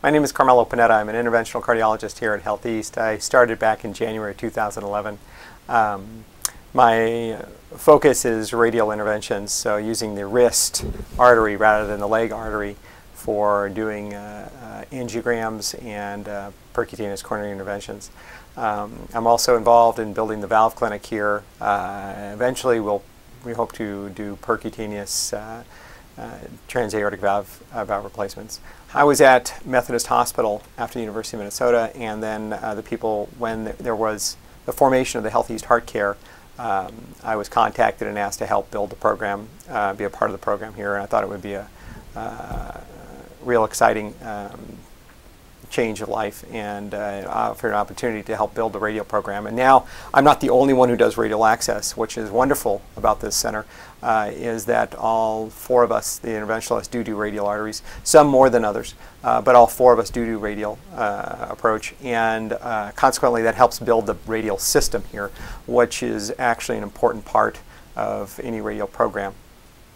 My name is Carmelo Panetta. I'm an interventional cardiologist here at Health East. I started back in January 2011. My focus is radial interventions, so using the wrist artery rather than the leg artery for doing angiograms and percutaneous coronary interventions. I'm also involved in building the valve clinic here. Eventually we hope to do percutaneous transaortic valve replacements. I was at Methodist Hospital after the University of Minnesota, and then when there was the formation of the Health East Heart Care, I was contacted and asked to help build the program, be a part of the program here, and I thought it would be a real exciting change of life, and offered an opportunity to help build the radial program. And now I'm not the only one who does radial access, which is wonderful about this center, is that all four of us, the interventionalists, do radial arteries, some more than others, but all four of us do radial approach, and consequently that helps build the radial system here, which is actually an important part of any radial program.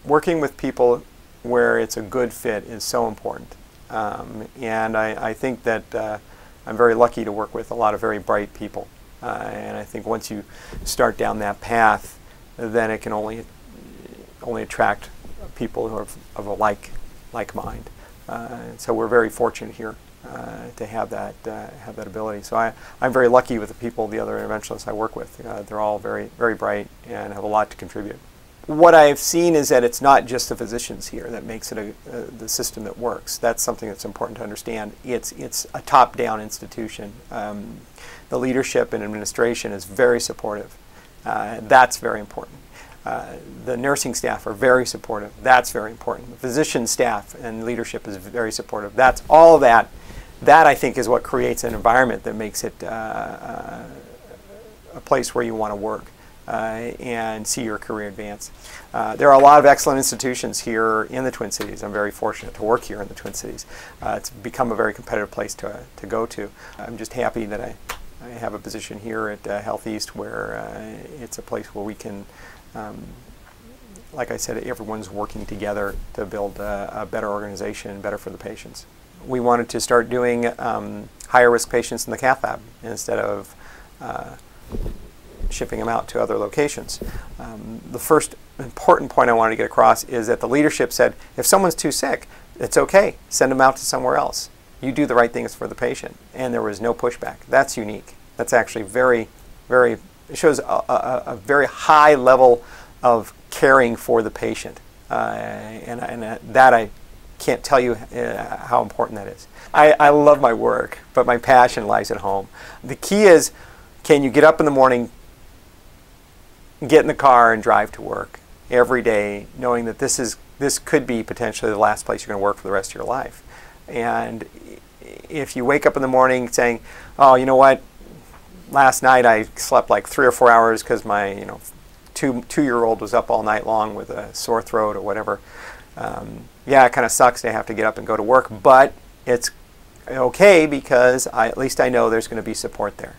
Working with people where it's a good fit is so important. And I think that I'm very lucky to work with a lot of very bright people. And I think once you start down that path, then it can only attract people who are of a like mind. So we're very fortunate here to have that ability. So I'm very lucky with the people, the other interventionalists I work with. They're all very, very bright and have a lot to contribute. What I've seen is that it's not just the physicians here that makes it the system that works. That's something that's important to understand. It's a top-down institution. The leadership and administration is very supportive. That's very important. The nursing staff are very supportive. That's very important. The physician staff and leadership is very supportive. That's all of that. That, I think, is what creates an environment that makes it a place where you want to work and see your career advance. There are a lot of excellent institutions here in the Twin Cities. I'm very fortunate to work here in the Twin Cities. It's become a very competitive place to go to. I'm just happy that I have a position here at Health East where it's a place where we can, like I said, everyone's working together to build a better organization, better for the patients. We wanted to start doing higher risk patients in the cath lab instead of shipping them out to other locations. The first important point I wanted to get across is that the leadership said, if someone's too sick, it's okay, send them out to somewhere else. You do the right things for the patient. And there was no pushback. That's unique. That's actually it shows a very high level of caring for the patient. And that I can't tell you how important that is. I love my work, but my passion lies at home. The key is, can you get up in the morning, get in the car and drive to work every day, knowing that this could be potentially the last place you're going to work for the rest of your life. And if you wake up in the morning saying, oh, you know what, last night I slept like 3 or 4 hours because my two-year-old was up all night long with a sore throat or whatever. Yeah, it kind of sucks to have to get up and go to work, but it's okay because at least I know there's going to be support there.